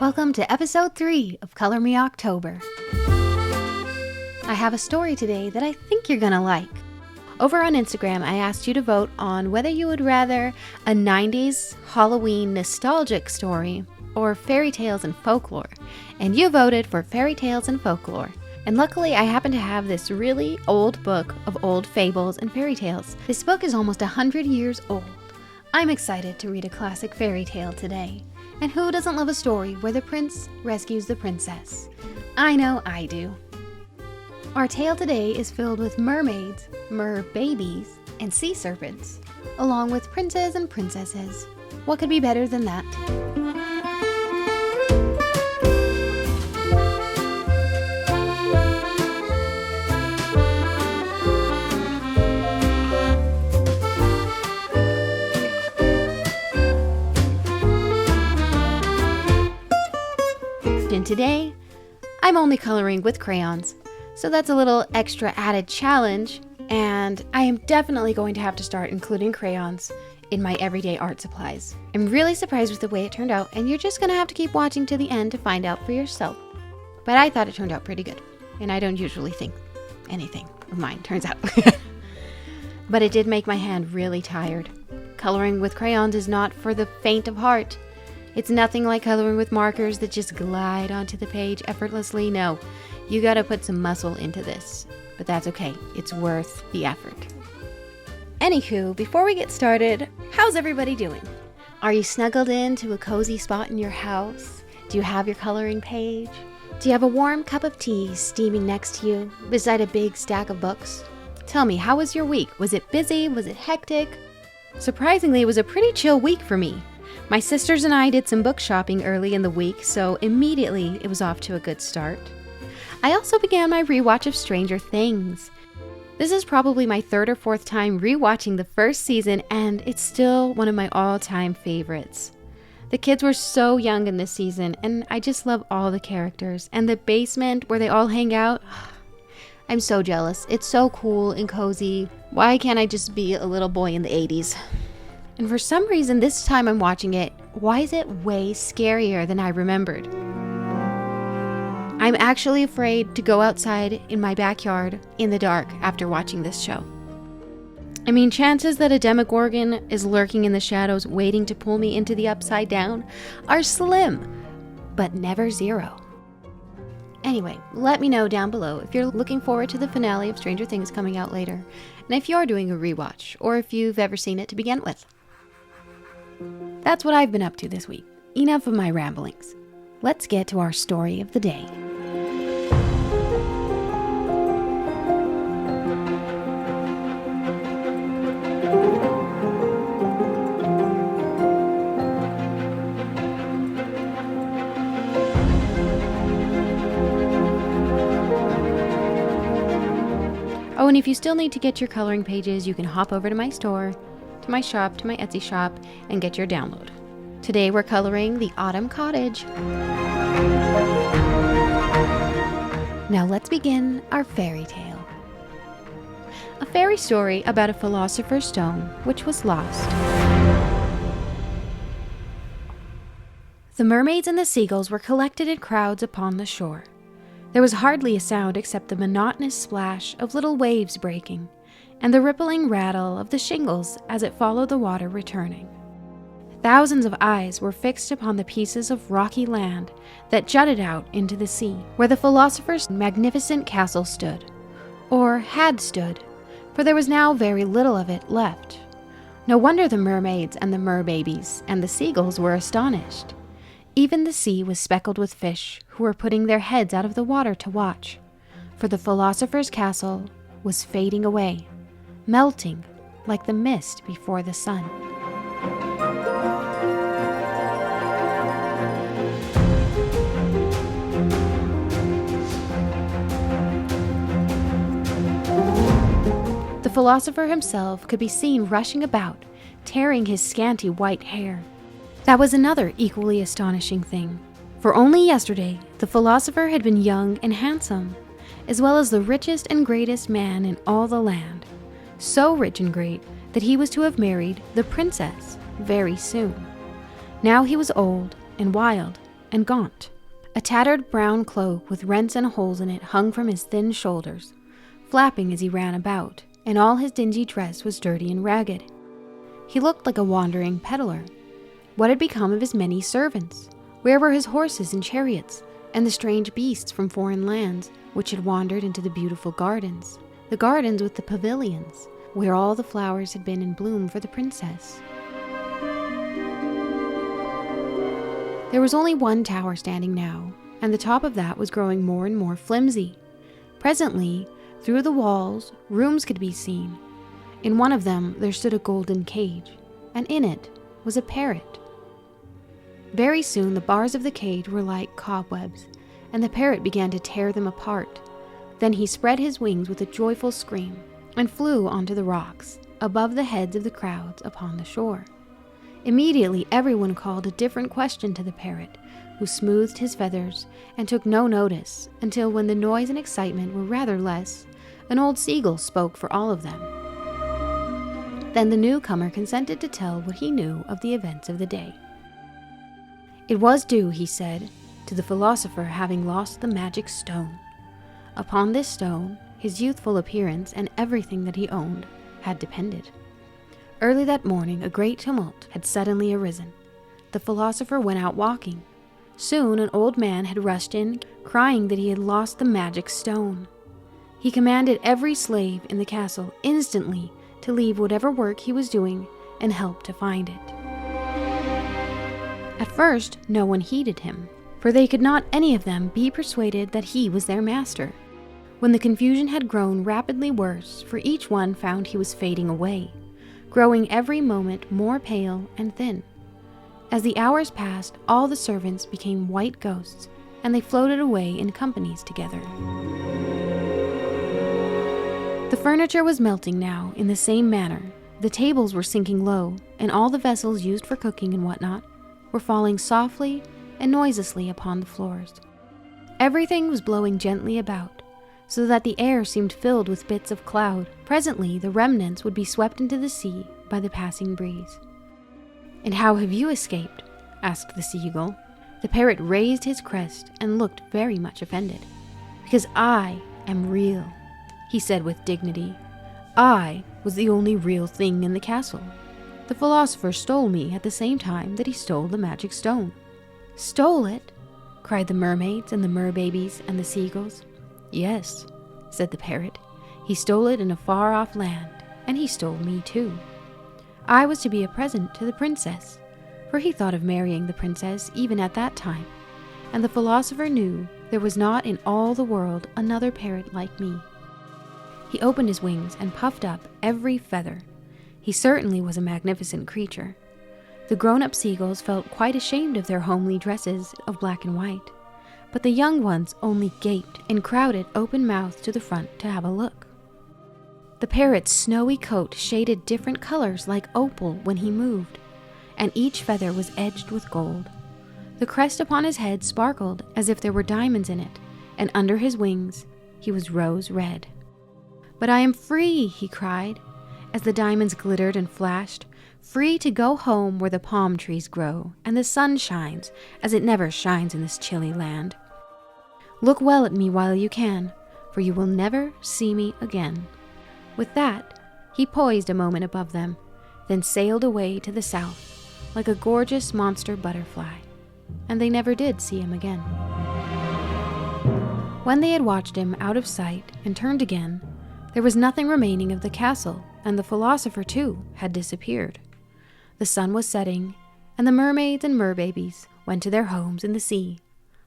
Welcome to episode 3 of Color Me October. I have a story today that I think you're gonna like. Over on Instagram, I asked you to vote on whether you would rather a 90s Halloween nostalgic story or fairy tales and folklore, and you voted for fairy tales and folklore. And luckily, I happen to have this really old book of old fables and fairy tales. This book is almost 100 years old. I'm excited to read a classic fairy tale today. And who doesn't love a story where the prince rescues the princess? I know I do. Our tale today is filled with mermaids, mer-babies, and sea serpents, along with princes and princesses. What could be better than that? And today, I'm only coloring with crayons, so that's a little extra added challenge, and I am definitely going to have to start including crayons in my everyday art supplies. I'm really surprised with the way it turned out, and you're just gonna have to keep watching to the end to find out for yourself. But I thought it turned out pretty good, and I don't usually think anything of mine turns out. But it did make my hand really tired. Coloring with crayons is not for the faint of heart. It's nothing like coloring with markers that just glide onto the page effortlessly. No, you gotta put some muscle into this, but that's okay. It's worth the effort. Anywho, before we get started, how's everybody doing? Are you snuggled into a cozy spot in your house? Do you have your coloring page? Do you have a warm cup of tea steaming next to you beside a big stack of books? Tell me, how was your week? Was it busy? Was it hectic? Surprisingly, it was a pretty chill week for me. My sisters and I did some book shopping early in the week, so immediately it was off to a good start. I also began my rewatch of Stranger Things. This is probably my third or fourth time rewatching the first season, and it's still one of my all-time favorites. The kids were so young in this season, and I just love all the characters. And the basement where they all hang out, I'm so jealous. It's so cool and cozy. Why can't I just be a little boy in the 80s? And for some reason, this time I'm watching it, why is it way scarier than I remembered? I'm actually afraid to go outside in my backyard in the dark after watching this show. I mean, chances that a Demogorgon is lurking in the shadows waiting to pull me into the upside down are slim, but never zero. Anyway, let me know down below if you're looking forward to the finale of Stranger Things coming out later, and if you're doing a rewatch, or if you've ever seen it to begin with. That's what I've been up to this week. Enough of my ramblings. Let's get to our story of the day. Oh, and if you still need to get your coloring pages, you can hop over to my store, to my shop, to my Etsy shop, and get your download. Today we're coloring the Autumn Cottage. Now let's begin our fairy tale. A fairy story about a philosopher's stone which was lost. The mermaids and the seagulls were collected in crowds upon the shore. There was hardly a sound except the monotonous splash of little waves breaking, and the rippling rattle of the shingles as it followed the water returning. Thousands of eyes were fixed upon the pieces of rocky land that jutted out into the sea, where the philosopher's magnificent castle stood, or had stood, for there was now very little of it left. No wonder the mermaids and the merbabies and the seagulls were astonished. Even the sea was speckled with fish who were putting their heads out of the water to watch, for the philosopher's castle was fading away, melting like the mist before the sun. The philosopher himself could be seen rushing about, tearing his scanty white hair. That was another equally astonishing thing, for only yesterday the philosopher had been young and handsome, as well as the richest and greatest man in all the land, so rich and great that he was to have married the princess very soon. Now he was old and wild and gaunt. A tattered brown cloak with rents and holes in it hung from his thin shoulders, flapping as he ran about, and all his dingy dress was dirty and ragged. He looked like a wandering peddler. What had become of his many servants? Where were his horses and chariots, and the strange beasts from foreign lands which had wandered into the beautiful gardens, the gardens with the pavilions, where all the flowers had been in bloom for the princess? There was only one tower standing now, and the top of that was growing more and more flimsy. Presently, through the walls, rooms could be seen. In one of them there stood a golden cage, and in it was a parrot. Very soon the bars of the cage were like cobwebs, and the parrot began to tear them apart. Then he spread his wings with a joyful scream, and flew onto the rocks, above the heads of the crowds upon the shore. Immediately everyone called a different question to the parrot, who smoothed his feathers and took no notice, until when the noise and excitement were rather less, an old seagull spoke for all of them. Then the newcomer consented to tell what he knew of the events of the day. It was due, he said, to the philosopher having lost the magic stone. Upon this stone, his youthful appearance and everything that he owned had depended. Early that morning, a great tumult had suddenly arisen. The philosopher went out walking. Soon an old man had rushed in, crying that he had lost the magic stone. He commanded every slave in the castle instantly to leave whatever work he was doing and help to find it. At first, no one heeded him, for they could not any of them be persuaded that he was their master. When the confusion had grown rapidly worse, for each one found he was fading away, growing every moment more pale and thin. As the hours passed, all the servants became white ghosts, and they floated away in companies together. The furniture was melting now in the same manner. The tables were sinking low, and all the vessels used for cooking and whatnot were falling softly and noiselessly upon the floors. Everything was blowing gently about, so that the air seemed filled with bits of cloud. Presently, the remnants would be swept into the sea by the passing breeze. "And how have you escaped?" asked the seagull. The parrot raised his crest and looked very much offended. "Because I am real," he said with dignity. "I was the only real thing in the castle. The philosopher stole me at the same time that he stole the magic stone." "Stole it?" cried the mermaids and the merbabies and the seagulls. "Yes," said the parrot. "He stole it in a far-off land, and he stole me too. I was to be a present to the princess, for he thought of marrying the princess even at that time, and the philosopher knew there was not in all the world another parrot like me." He opened his wings and puffed up every feather. He certainly was a magnificent creature. The grown-up seagulls felt quite ashamed of their homely dresses of black and white, but the young ones only gaped and crowded open-mouthed to the front to have a look. The parrot's snowy coat shaded different colors like opal when he moved, and each feather was edged with gold. The crest upon his head sparkled as if there were diamonds in it, and under his wings he was rose red. "But I am free," he cried, as the diamonds glittered and flashed, "free to go home where the palm trees grow and the sun shines as it never shines in this chilly land. Look well at me while you can, for you will never see me again." With that, he poised a moment above them, then sailed away to the south like a gorgeous monster butterfly, and they never did see him again. When they had watched him out of sight and turned again, there was nothing remaining of the castle, and the philosopher too had disappeared. The sun was setting, and the mermaids and merbabies went to their homes in the sea,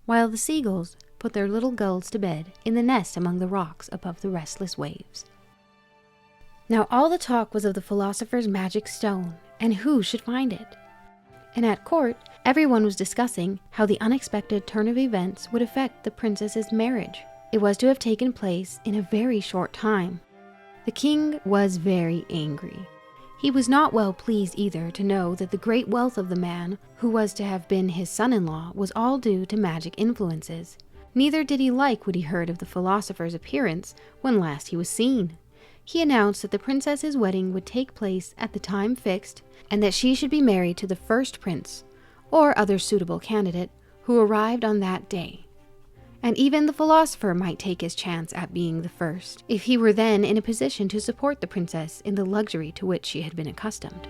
while the seagulls put their little gulls to bed in the nest among the rocks above the restless waves. Now all the talk was of the philosopher's magic stone, and who should find it. And at court, everyone was discussing how the unexpected turn of events would affect the princess's marriage. It was to have taken place in a very short time. The king was very angry. He was not well pleased either to know that the great wealth of the man who was to have been his son-in-law was all due to magic influences. Neither did he like what he heard of the philosopher's appearance when last he was seen. He announced that the princess's wedding would take place at the time fixed, and that she should be married to the first prince, or other suitable candidate, who arrived on that day. And even the philosopher might take his chance at being the first, if he were then in a position to support the princess in the luxury to which she had been accustomed.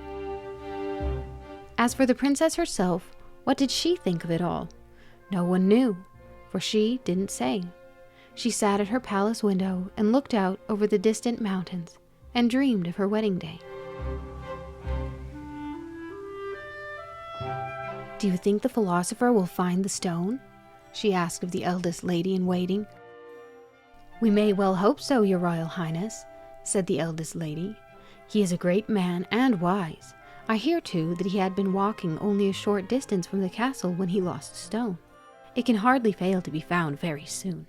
As for the princess herself, what did she think of it all? No one knew, for she didn't say. She sat at her palace window and looked out over the distant mountains and dreamed of her wedding day. "Do you think the philosopher will find the stone?" she asked of the eldest lady in waiting. "We may well hope so, Your Royal Highness," said the eldest lady. "He is a great man and wise. I hear, too, that he had been walking only a short distance from the castle when he lost the stone. It can hardly fail to be found very soon."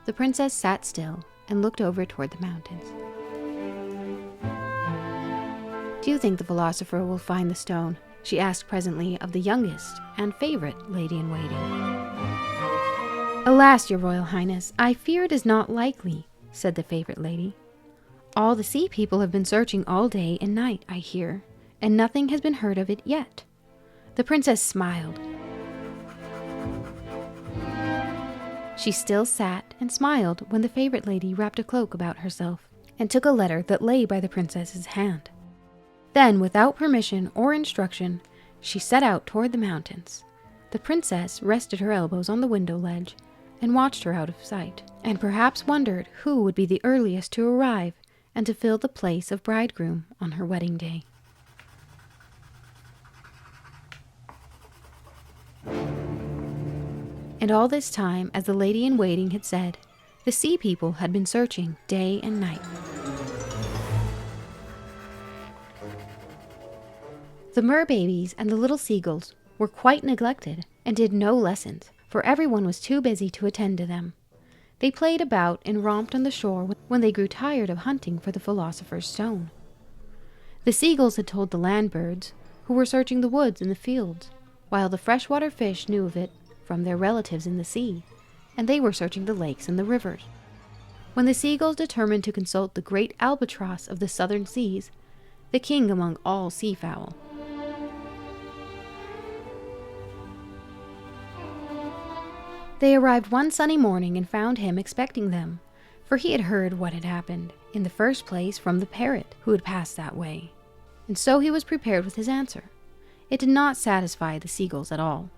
The princess sat still and looked over toward the mountains. "Do you think the philosopher will find the stone?" she asked presently of the youngest and favorite lady-in-waiting. "Alas, Your Royal Highness, I fear it is not likely," said the favorite lady. "All the sea people have been searching all day and night, I hear, and nothing has been heard of it yet." The princess smiled. She still sat and smiled when the favorite lady wrapped a cloak about herself and took a letter that lay by the princess's hand. Then, without permission or instruction, she set out toward the mountains. The princess rested her elbows on the window ledge and watched her out of sight, and perhaps wondered who would be the earliest to arrive and to fill the place of bridegroom on her wedding day. And all this time, as the lady-in-waiting had said, the sea people had been searching day and night. The merbabies and the little seagulls were quite neglected and did no lessons, for everyone was too busy to attend to them. They played about and romped on the shore when they grew tired of hunting for the philosopher's stone. The seagulls had told the land birds, who were searching the woods and the fields, while the freshwater fish knew of it from their relatives in the sea, and they were searching the lakes and the rivers. When the seagulls determined to consult the great albatross of the southern seas, the king among all seafowl, they arrived one sunny morning and found him expecting them, for he had heard what had happened, in the first place from the parrot who had passed that way, and so he was prepared with his answer. It did not satisfy the seagulls at all.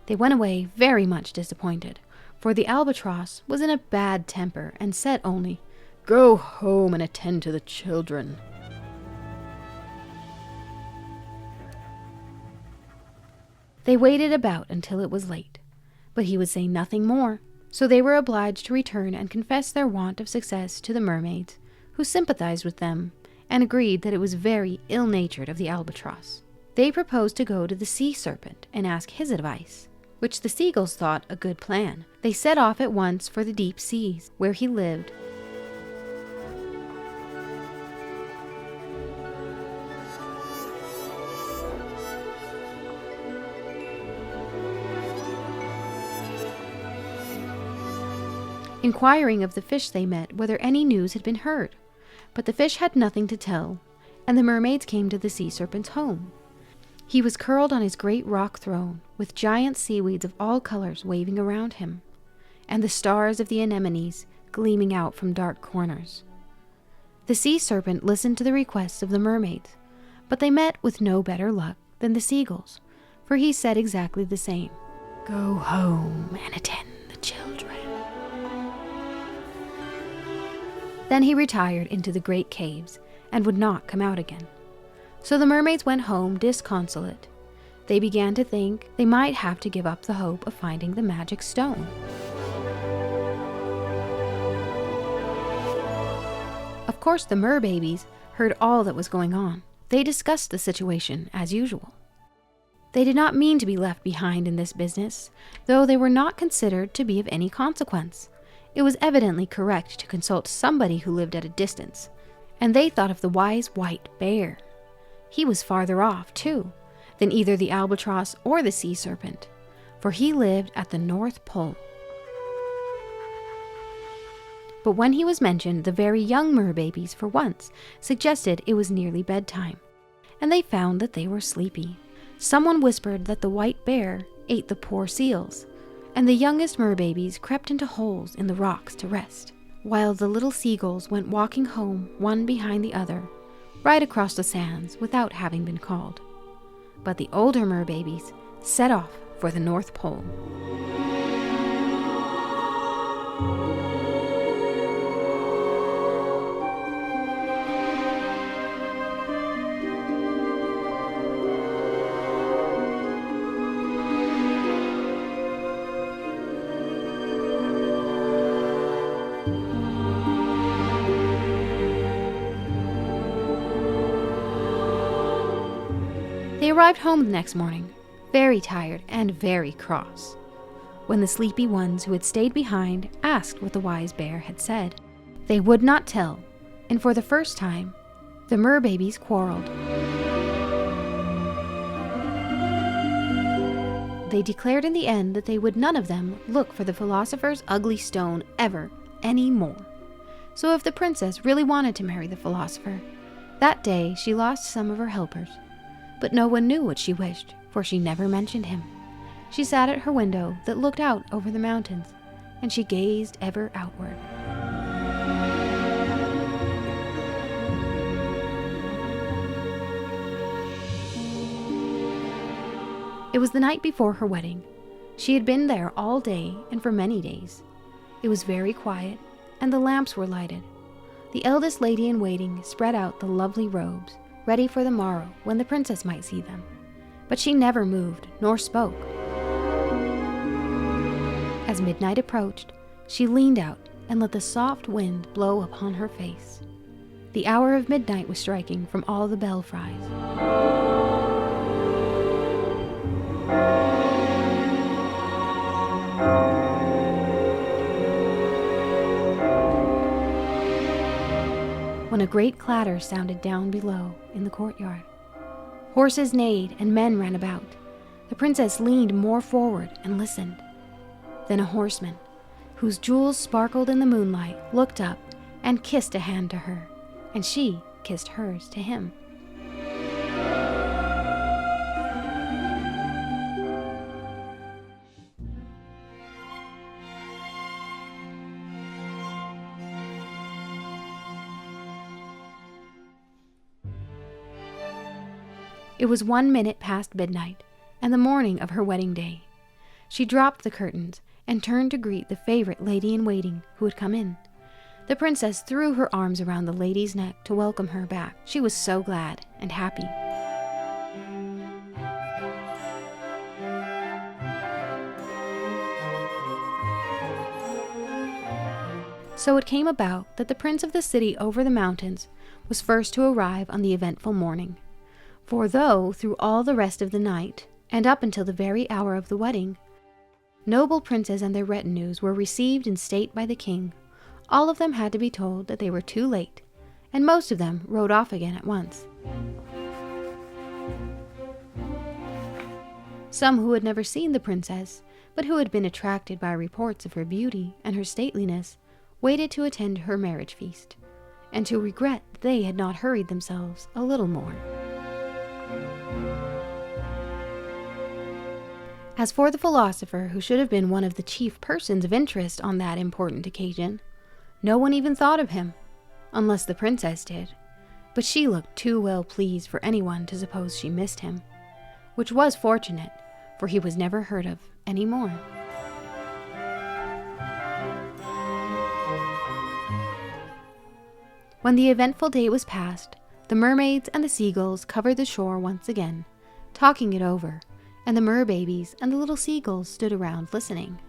They went away very much disappointed, for the albatross was in a bad temper and said only, "Go home and attend to the children." They waited about until it was late, but he would say nothing more, so they were obliged to return and confess their want of success to the mermaids, who sympathized with them and agreed that it was very ill-natured of the albatross. They proposed to go to the sea serpent and ask his advice, which the seagulls thought a good plan. They set off at once for the deep seas, where he lived. Inquiring of the fish they met whether any news had been heard, but the fish had nothing to tell, and the mermaids came to the sea serpent's home. He was curled on his great rock throne, with giant seaweeds of all colors waving around him, and the stars of the anemones gleaming out from dark corners. The sea serpent listened to the requests of the mermaids, but they met with no better luck than the seagulls, for he said exactly the same. "Go home and attend the children." Then he retired into the great caves and would not come out again. So the mermaids went home disconsolate. They began to think they might have to give up the hope of finding the magic stone. Of course, the merbabies heard all that was going on. They discussed the situation as usual. They did not mean to be left behind in this business, though they were not considered to be of any consequence. It was evidently correct to consult somebody who lived at a distance, and they thought of the wise white bear. He was farther off, too, than either the albatross or the sea serpent, for he lived at the North Pole. But when he was mentioned, the very young merbabies, for once, suggested it was nearly bedtime, and they found that they were sleepy. Someone whispered that the white bear ate the poor seals, and the youngest merbabies crept into holes in the rocks to rest, while the little seagulls went walking home one behind the other, right across the sands without having been called. But the older merbabies set off for the North Pole. They arrived home the next morning, very tired and very cross. When the sleepy ones who had stayed behind asked what the wise bear had said, they would not tell, and for the first time, the merbabies quarreled. They declared in the end that they would none of them look for the philosopher's ugly stone ever any more. So if the princess really wanted to marry the philosopher, that day she lost some of her helpers. But no one knew what she wished, for she never mentioned him. She sat at her window that looked out over the mountains, and she gazed ever outward. It was the night before her wedding. She had been there all day and for many days. It was very quiet, and the lamps were lighted. The eldest lady in waiting spread out the lovely robes, ready for the morrow when the princess might see them. But she never moved nor spoke. As midnight approached, she leaned out and let the soft wind blow upon her face. The hour of midnight was striking from all the belfries. When a great clatter sounded down below in the courtyard. Horses neighed and men ran about. The princess leaned more forward and listened. Then a horseman, whose jewels sparkled in the moonlight, looked up and kissed a hand to her, and she kissed hers to him. It was 1 minute past midnight, and the morning of her wedding day. She dropped the curtains and turned to greet the favorite lady-in-waiting who had come in. The princess threw her arms around the lady's neck to welcome her back. She was so glad and happy. So it came about that the prince of the city over the mountains was first to arrive on the eventful morning. For though, through all the rest of the night, and up until the very hour of the wedding, noble princes and their retinues were received in state by the king, all of them had to be told that they were too late, and most of them rode off again at once. Some who had never seen the princess, but who had been attracted by reports of her beauty and her stateliness, waited to attend her marriage feast, and to regret that they had not hurried themselves a little more. As for the philosopher, who should have been one of the chief persons of interest on that important occasion, no one even thought of him, unless the princess did, but she looked too well pleased for anyone to suppose she missed him, which was fortunate, for he was never heard of any more. When the eventful day was past, the mermaids and the seagulls covered the shore once again, talking it over, and the merbabies and the little seagulls stood around listening.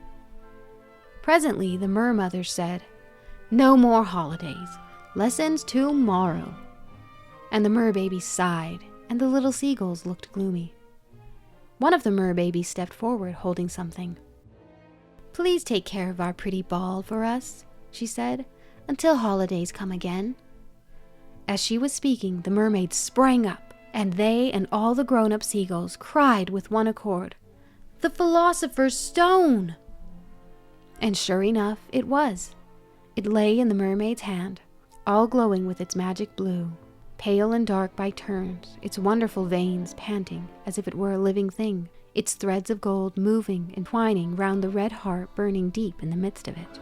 Presently the mermothers said, "No more holidays. Lessons tomorrow." And the merbabies sighed, and the little seagulls looked gloomy. One of the merbabies stepped forward holding something. "Please take care of our pretty ball for us," she said, "until holidays come again." As she was speaking, the mermaids sprang up, and they and all the grown-up seagulls cried with one accord, "The philosopher's stone!" And sure enough, it was. It lay in the mermaid's hand, all glowing with its magic blue. pale and dark by turns, its wonderful veins panting as if it were a living thing, its threads of gold moving and twining round the red heart burning deep in the midst of it.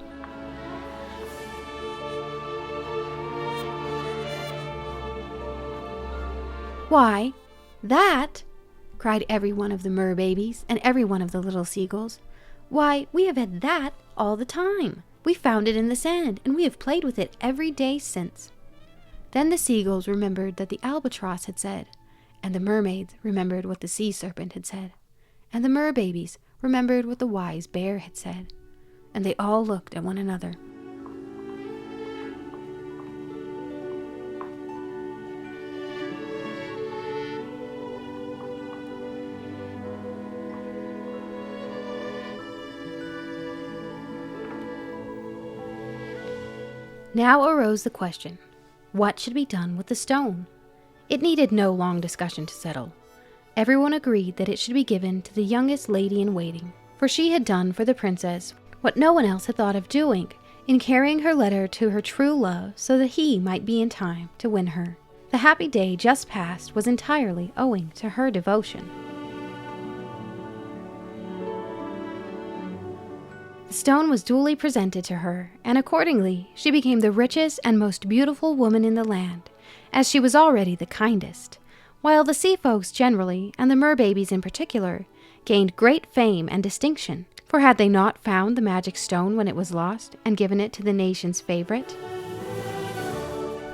"Why, that," cried every one of the merbabies and every one of the little seagulls. "Why, we have had that all the time. We found it in the sand, and we have played with it every day since." Then the seagulls remembered that the albatross had said, and the mermaids remembered what the sea serpent had said, and the merbabies remembered what the wise bear had said, and they all looked at one another. Now arose the question, what should be done with the stone? It needed no long discussion to settle. Everyone agreed that it should be given to the youngest lady-in-waiting, for she had done for the princess what no one else had thought of doing, in carrying her letter to her true love so that he might be in time to win her. The happy day just past was entirely owing to her devotion. The stone was duly presented to her, and accordingly she became the richest and most beautiful woman in the land, as she was already the kindest, while the sea folks generally, and the merbabies in particular, gained great fame and distinction, for had they not found the magic stone when it was lost, and given it to the nation's favorite?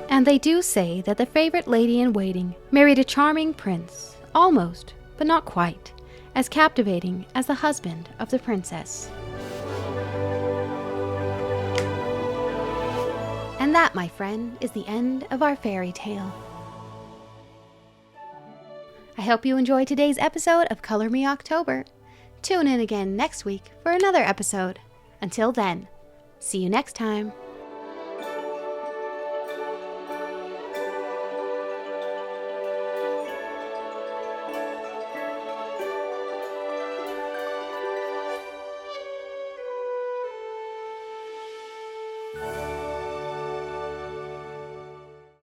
And they do say that the favorite lady-in-waiting married a charming prince, almost, but not quite, as captivating as the husband of the princess. And that, my friend, is the end of our fairy tale. I hope you enjoyed today's episode of Color Me October. Tune in again next week for another episode. Until then, see you next time.